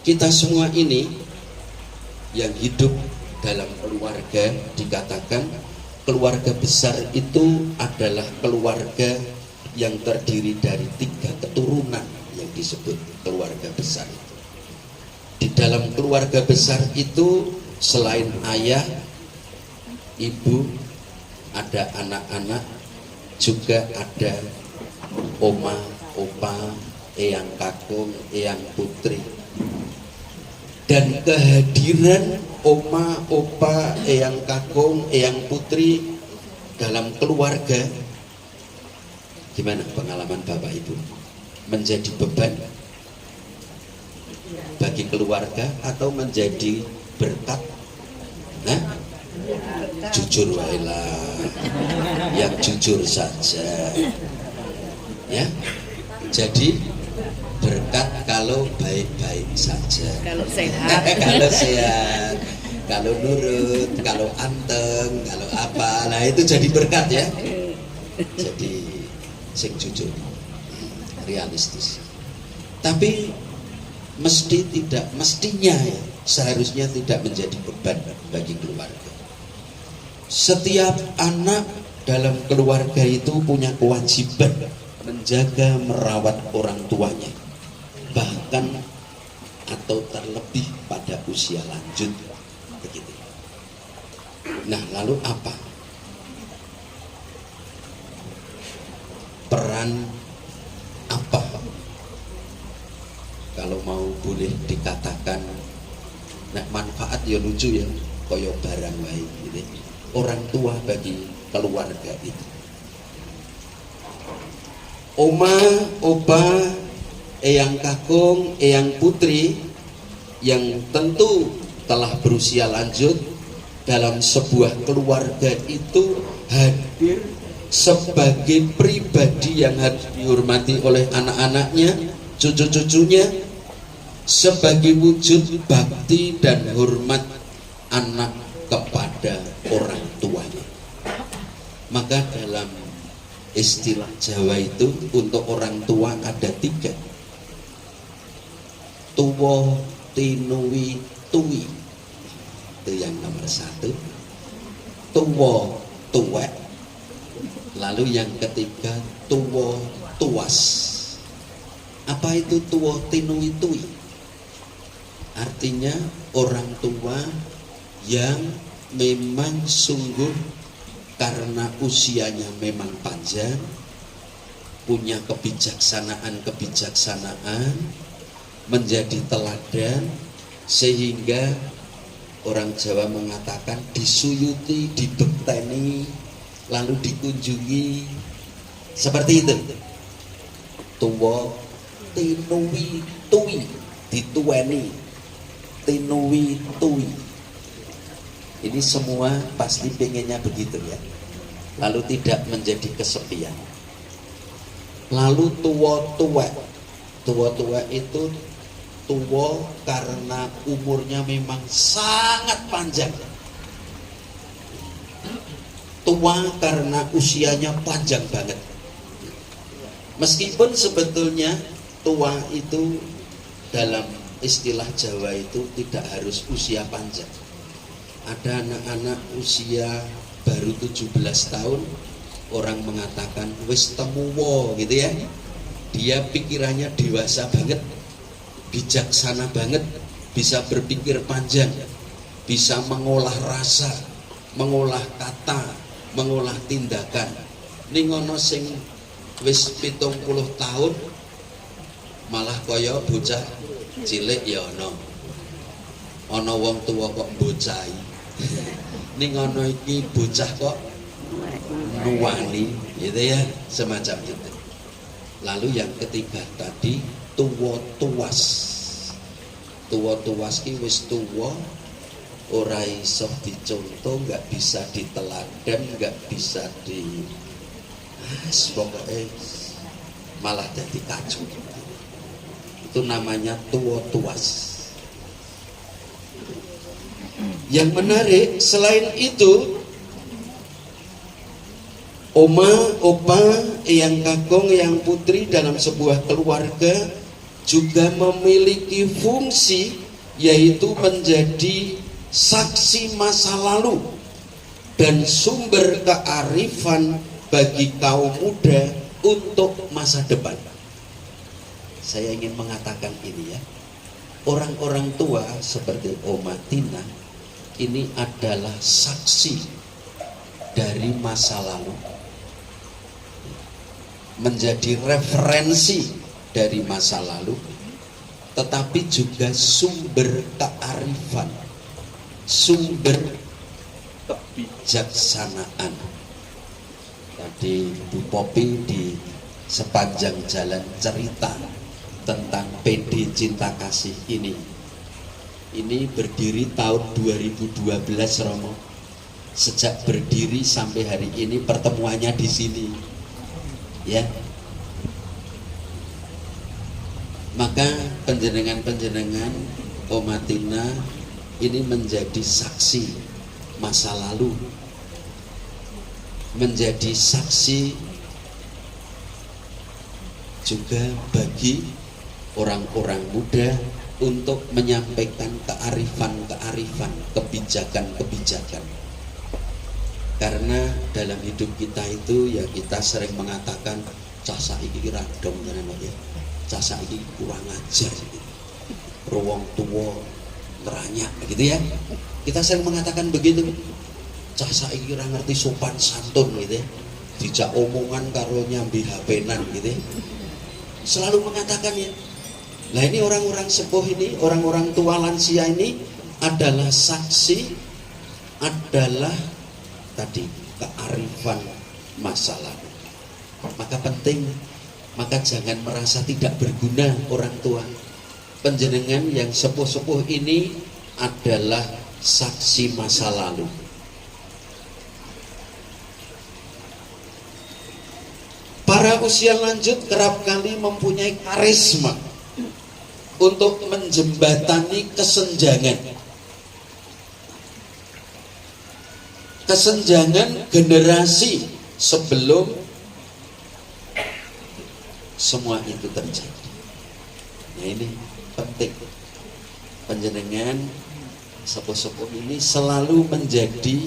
Kita semua ini yang hidup dalam keluarga, dikatakan keluarga besar itu adalah keluarga yang terdiri dari 3 keturunan yang disebut keluarga besar itu. Di dalam keluarga besar itu selain ayah, ibu, ada anak-anak, juga ada oma, opa, eyang kakung, eyang putri. Dan kehadiran oma, opa, eyang kakung, eyang putri dalam keluarga, gimana pengalaman Bapak Ibu? Menjadi beban bagi keluarga atau menjadi berkat? Nah, jujur wailah, yang jujur saja, ya. Jadi berkat kalau baik-baik saja, kalau sehat, kalau sehat, kalau nurut, kalau anteng, kalau apa, nah itu jadi berkat ya. Jadi sing jujur, realistis. Tapi mestinya ya, seharusnya tidak menjadi beban bagi keluarga. Setiap anak dalam keluarga itu punya kewajiban menjaga, merawat orang tuanya, bahkan atau terlebih pada usia lanjut, begitu. Nah, lalu apa peran, apa kalau mau boleh dikatakan, nah manfaat ya lucu ya, koyo barang wae gitu, orang tua bagi keluarga itu. Oma, opa, eyang kakung, eyang putri yang tentu telah berusia lanjut dalam sebuah keluarga itu hadir sebagai pribadi yang harus dihormati oleh anak-anaknya, cucu-cucunya, sebagai wujud bakti dan hormat anak kepada orang tuanya. Maka dalam istilah Jawa itu untuk orang tua ada 3: tuwa, tinuwi, tuwi. Itu yang nomor 1. Tuwa, tuwek. Lalu yang ketiga tuwa, tuas. Apa itu tuwa, tinuwi, tuwi? Artinya orang tua yang memang sungguh karena usianya memang panjang, punya kebijaksanaan, menjadi teladan, sehingga orang Jawa mengatakan disuyuti, dibekteni, lalu dikunjungi, seperti itu. Tuwa, tinuwi, tuwi, dituweni, tinuwi, tuwi. Ini semua pasti pengennya begitu ya. Lalu tidak menjadi kesepian. Lalu tuwa-tuwek. Tuwa-tuwek itu tuwa karena umurnya memang sangat panjang. Tua karena usianya panjang banget. Meskipun sebetulnya tua itu dalam istilah Jawa itu tidak harus usia panjang. Ada anak-anak usia baru 17 tahun, orang mengatakan wis temuwo gitu ya. Dia pikirannya dewasa banget, bijaksana banget, bisa berpikir panjang, bisa mengolah rasa, mengolah kata, mengolah tindakan. Ning ono sing wis 70 tahun malah kaya bocah cilik ya ono. Ono wong tua kok bocah. Ning ono iki bocah kok nuwani gitu ya, semacam itu. Lalu yang ketiga tadi tuwa tuas. Tuwa tuas ki wis tuwa, ora iso dicontoh, nggak bisa diteladan, nggak bisa di pokoknya malah jadi kacau. Itu namanya tuwa tuas. Yang menarik selain itu, oma, opa, eyang kakung, eyang putri dalam sebuah keluarga juga memiliki fungsi, yaitu menjadi saksi masa lalu dan sumber kearifan bagi kaum muda untuk masa depan. Saya ingin mengatakan ini ya, orang-orang tua seperti Oma Tina ini adalah saksi dari masa lalu, menjadi referensi dari masa lalu, tetapi juga sumber kearifan, sumber kebijaksanaan. Tadi Bu Popi di sepanjang jalan cerita tentang PD Cinta Kasih ini berdiri tahun 2012 Romo. Sejak berdiri sampai hari ini pertemuannya di sini, ya. Maka penjenengan Oma Tina ini menjadi saksi masa lalu, menjadi saksi juga bagi orang-orang muda untuk menyampaikan kearifan-kearifan, kebijakan-kebijakan. Karena dalam hidup kita itu ya kita sering mengatakan cah saiki radong tenan ya. Cah saiki kurang ajar gitu. Ruwong tuwa ngeranyak gitu ya. Kita sering mengatakan begitu. Cah saiki ora ngerti sopan santun gitu ya. Dijak omongan karo nyambi HP-nan gitu ya. Selalu mengatakan ya. Nah ini orang-orang sepuh ini, orang-orang tua lansia ini adalah saksi, adalah tadi kearifan masa lalu. Maka penting, maka jangan merasa tidak berguna orang tua. Panjenengan yang sepuh-sepuh ini adalah saksi masa lalu. Para usia lanjut kerap kali mempunyai karisma untuk menjembatani kesenjangan generasi sebelum semua itu terjadi. Nah ini penting, panjenengan sepuh-sepuh ini selalu menjadi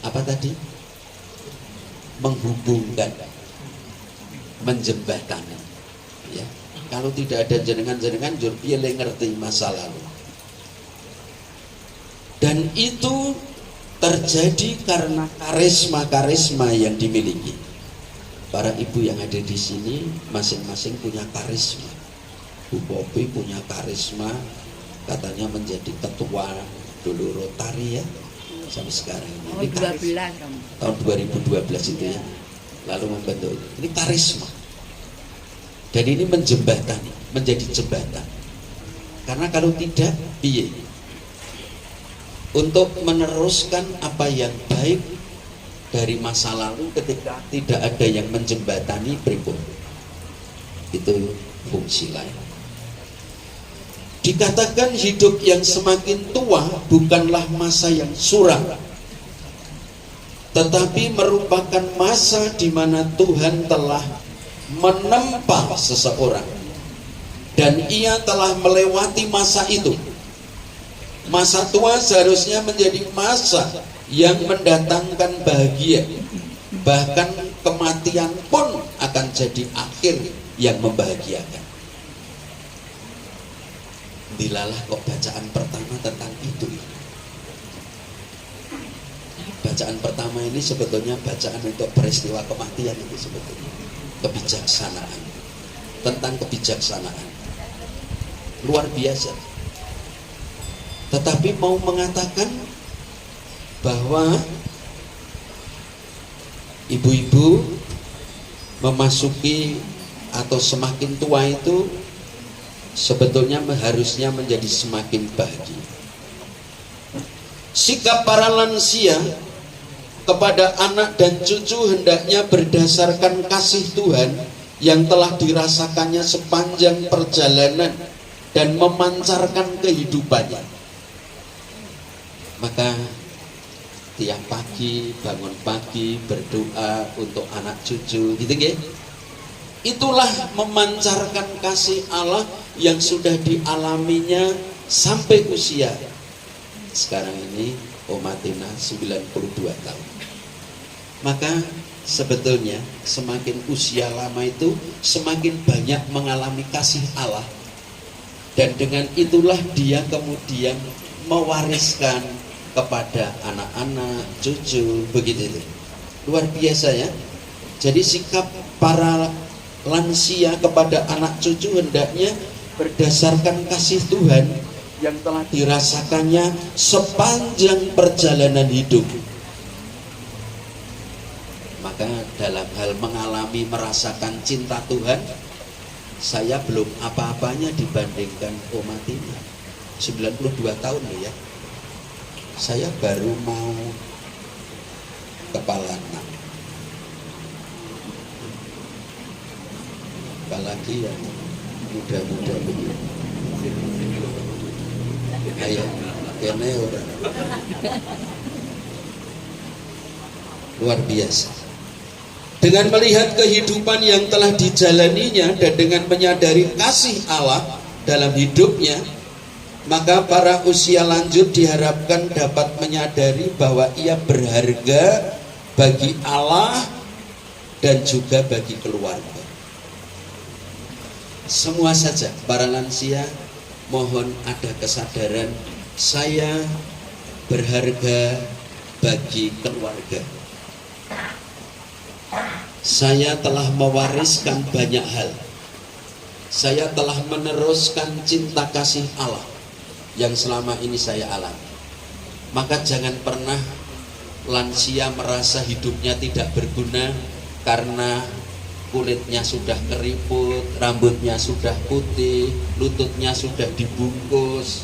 apa tadi? Menghubungkan, menjembatani. Ya, kalau tidak ada jenengan jur piye ngerti masa lalu. Dan itu terjadi karena karisma-karisma yang dimiliki. Para ibu yang ada di sini masing-masing punya karisma. Bu Popi punya karisma, katanya menjadi ketua dulu Rotari ya sampai sekarang ini. Tahun 2012 itu ya. Lalu membentuk ini karisma. Dan ini menjembatani, menjadi jembatan. Karena kalau tidak, piye? Untuk meneruskan apa yang baik dari masa lalu ketika tidak ada yang menjembatani berikut. Itu fungsi lain. Dikatakan hidup yang semakin tua bukanlah masa yang suram, tetapi merupakan masa di mana Tuhan telah menempa seseorang dan ia telah melewati masa itu. Masa tua seharusnya menjadi masa yang mendatangkan bahagia. Bahkan kematian pun akan jadi akhir yang membahagiakan. Dilalah kok bacaan pertama tentang itu. Bacaan pertama ini sebetulnya bacaan untuk peristiwa kematian itu sebetulnya. Kebijaksanaan. Tentang kebijaksanaan. Luar biasa. Tetapi mau mengatakan bahwa ibu-ibu memasuki atau semakin tua itu sebetulnya harusnya menjadi semakin bahagia. Sikap para lansia kepada anak dan cucu hendaknya berdasarkan kasih Tuhan yang telah dirasakannya sepanjang perjalanan dan memancarkan kehidupannya. Maka tiap pagi bangun pagi berdoa untuk anak cucu, gitu nggih. Itulah memancarkan kasih Allah yang sudah dialaminya sampai usia sekarang ini Oma Tina 92 tahun. Maka sebetulnya semakin usia lama itu semakin banyak mengalami kasih Allah, dan dengan itulah dia kemudian mewariskan kepada anak-anak, cucu, begitu itu. Luar biasa ya. Jadi sikap para lansia kepada anak cucu hendaknya berdasarkan kasih Tuhan yang telah dirasakannya sepanjang perjalanan hidup. Maka dalam hal mengalami merasakan cinta Tuhan, saya belum apa-apanya dibandingkan Oma Tina 92 tahun loh ya. Saya baru mau kepala 6. Apalagi yang muda-muda begini. Ayo, kene orang. Luar biasa. Dengan melihat kehidupan yang telah dijalaninya dan dengan menyadari kasih Allah dalam hidupnya, maka para usia lanjut diharapkan dapat menyadari bahwa ia berharga bagi Allah dan juga bagi keluarga. Semua saja para lansia mohon ada kesadaran, saya berharga bagi keluarga. Saya telah mewariskan banyak hal. Saya telah meneruskan cinta kasih Allah yang selama ini saya alami. Maka jangan pernah lansia merasa hidupnya tidak berguna karena kulitnya sudah keriput, rambutnya sudah putih, lututnya sudah dibungkus,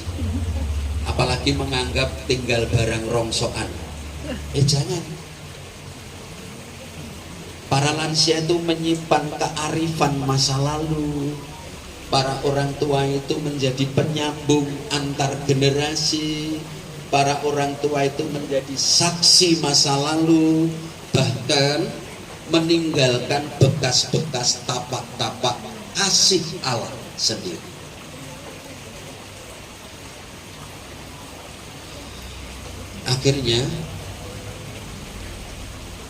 apalagi menganggap tinggal barang rongsokan. Jangan. Para lansia itu menyimpan kearifan masa lalu. Para orang tua itu menjadi penyambung antar generasi. Para orang tua itu menjadi saksi masa lalu, bahkan meninggalkan bekas-bekas tapak-tapak kasih Allah sendiri. Akhirnya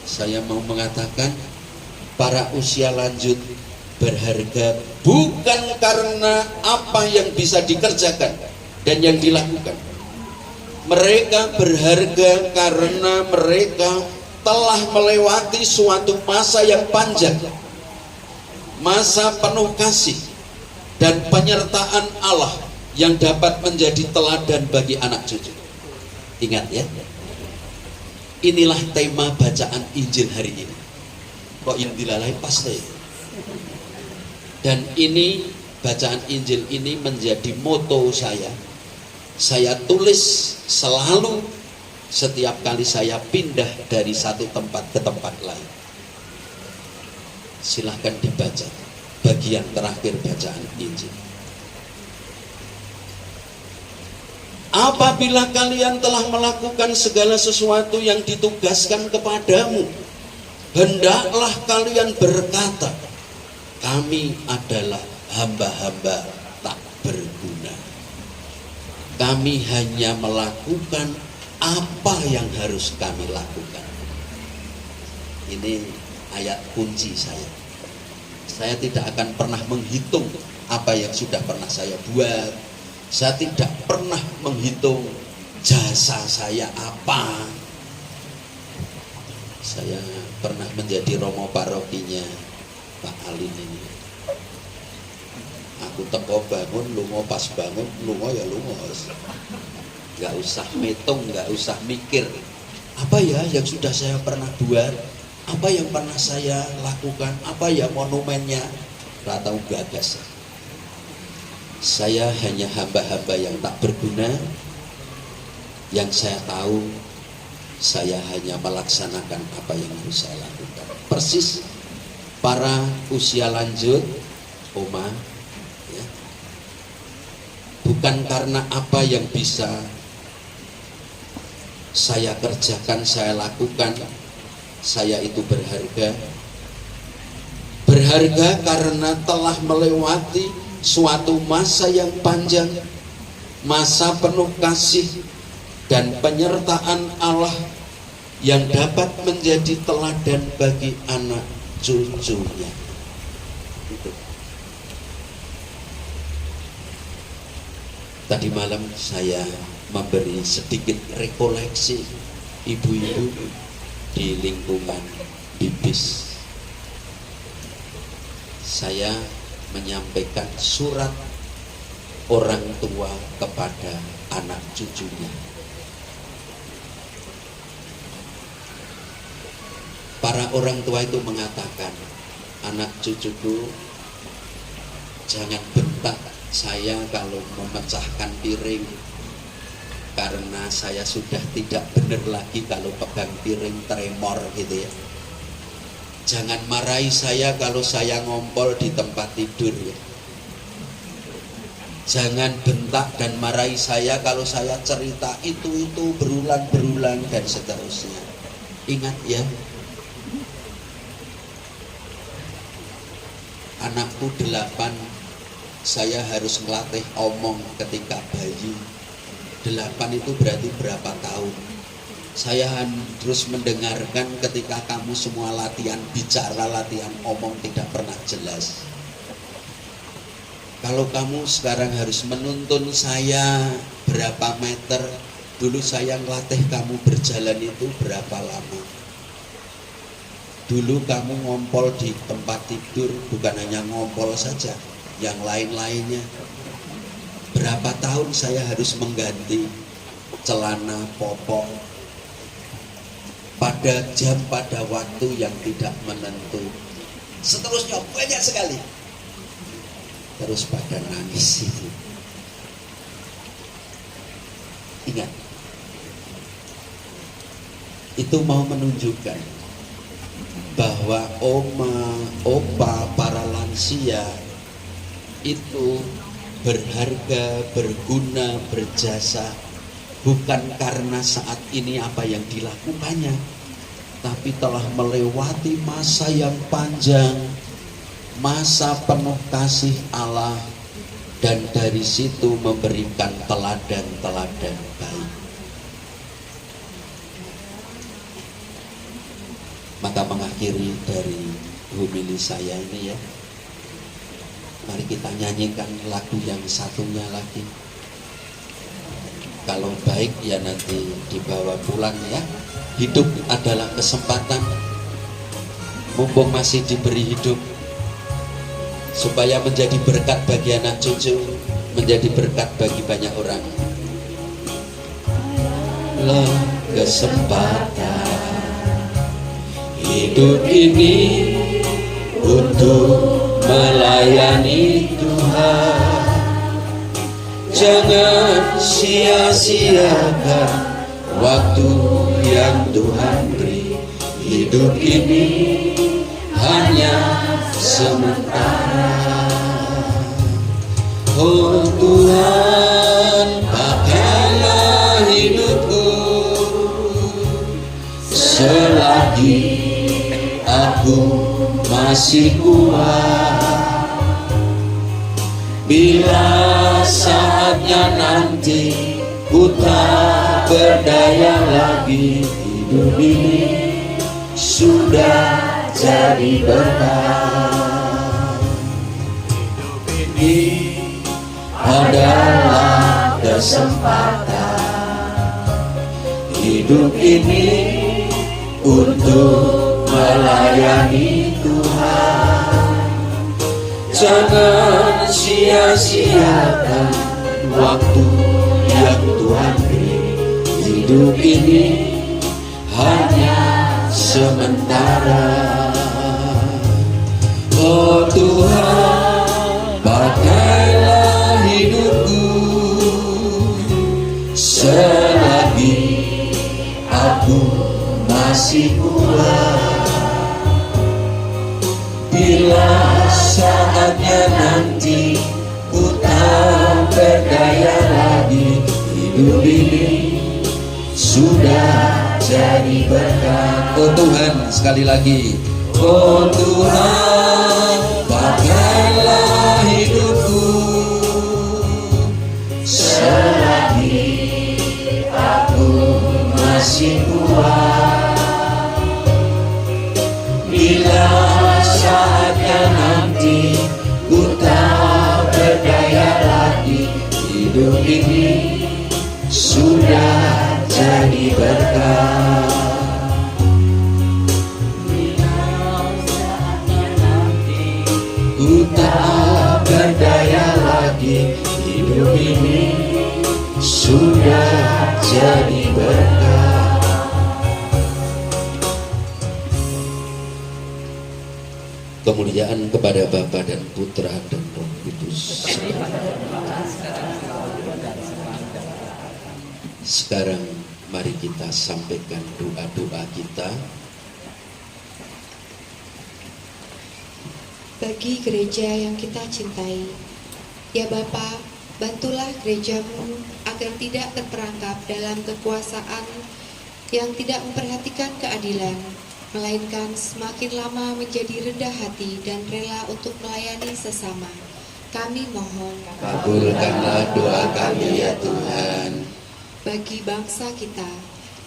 saya mau mengatakan para usia lanjut berharga bukan karena apa yang bisa dikerjakan dan yang dilakukan. Mereka berharga karena mereka telah melewati suatu masa yang panjang, masa penuh kasih dan penyertaan Allah yang dapat menjadi teladan bagi anak cucu. Ingat ya, inilah tema bacaan Injil hari ini. Kok yang dilalai pas deh. Dan ini bacaan Injil ini menjadi moto saya. Saya tulis selalu setiap kali saya pindah dari satu tempat ke tempat lain. Silahkan dibaca bagian terakhir bacaan Injil. Apabila kalian telah melakukan segala sesuatu yang ditugaskan kepadamu, hendaklah kalian berkata, kami adalah hamba-hamba tak berguna. Kami hanya melakukan apa yang harus kami lakukan. Ini ayat kunci saya. Saya tidak akan pernah menghitung apa yang sudah pernah saya buat. Saya tidak pernah menghitung jasa saya apa. Saya pernah menjadi romo parokinya Pak Alin ini. Aku teko bangun, lungo pas bangun, lungo ya lungo. Gak usah metung, gak usah mikir apa ya yang sudah saya pernah buat, apa yang pernah saya lakukan, apa ya monumennya. Gak tahu gagas. Saya hanya hamba-hamba yang tak berguna. Yang saya tahu, saya hanya melaksanakan apa yang harus saya lakukan. Persis para usia lanjut, Oma, ya. Bukan karena apa yang bisa saya kerjakan, saya lakukan, saya itu berharga. berharga karena telah melewati suatu masa yang panjang, masa penuh kasih dan penyertaan Allah yang dapat menjadi teladan bagi anak cucunya. Itu. Tadi malam saya memberi sedikit rekoleksi ibu-ibu di lingkungan BIPIS. Saya menyampaikan surat orang tua kepada anak cucunya. Para orang tua itu mengatakan, anak cucuku, jangan bentak saya kalau memecahkan piring, karena saya sudah tidak benar lagi kalau pegang piring tremor gitu ya. Jangan marahi saya kalau saya ngompol di tempat tidur ya. Jangan bentak dan marahi saya kalau saya cerita itu berulang-berulang dan seterusnya. Ingat ya, anakku 8, saya harus melatih omong ketika bayi. 8 itu berarti berapa tahun? Saya harus mendengarkan ketika kamu semua latihan bicara, latihan omong tidak pernah jelas. Kalau kamu sekarang harus menuntun saya berapa meter, dulu saya ngelatih kamu berjalan itu berapa lama. Dulu kamu ngompol di tempat tidur, bukan hanya ngompol saja, yang lain-lainnya. Berapa tahun saya harus mengganti celana popok pada jam, pada waktu yang tidak menentu. Seterusnya banyak sekali. Terus pada nangis itu. Ingat, itu mau menunjukkan bahwa oma, opa, para lansia itu berharga, berguna, berjasa, bukan karena saat ini apa yang dilakukannya, tapi telah melewati masa yang panjang, masa penuh kasih Allah, dan dari situ memberikan teladan-teladan baik. Maka mengakhiri dari homili saya ini ya, mari kita nyanyikan lagu yang satunya lagi. Kalau baik ya nanti dibawa pulang ya. Hidup adalah kesempatan, mumpung masih diberi hidup, supaya menjadi berkat bagi anak cucu, menjadi berkat bagi banyak orang. Lah kesempatan hidup ini untuk melayani Tuhan. Jangan sia-siakan waktu yang Tuhan beri. Hidup ini hanya sementara. Oh Tuhan, pakailah hidupku selagi aku masih kuat. Bila saatnya nanti ku tak berdaya lagi, hidup ini sudah jadi berkah. Hidup ini adalah kesempatan. Hidup ini untuk melayani Tuhan. Jangan sia-siakan waktu yang Tuhan beri. Hidup ini hanya sementara. Oh Tuhan, pakailah hidupku selagi aku masih kuat. Bila saatnya nanti ku tak berdaya lagi, hidup ini sudah jadi berkat. Oh Tuhan, sekali lagi. Oh Tuhan, hidup ini sudah jadi berkah. Ku tak berdaya lagi, hidup ini sudah jadi berkah. Kemuliaan kepada Bapa dan Putra dan Roh Kudus. Sekarang mari kita sampaikan doa-doa kita bagi gereja yang kita cintai. Ya Bapa, bantulah gerejamu agar tidak terperangkap dalam kekuasaan yang tidak memperhatikan keadilan, melainkan semakin lama menjadi rendah hati dan rela untuk melayani sesama. Kami mohon, kabulkanlah doa kami ya Tuhan. Bagi bangsa kita,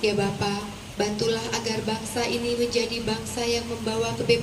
ya Bapa, bantulah agar bangsa ini menjadi bangsa yang membawa kebebasan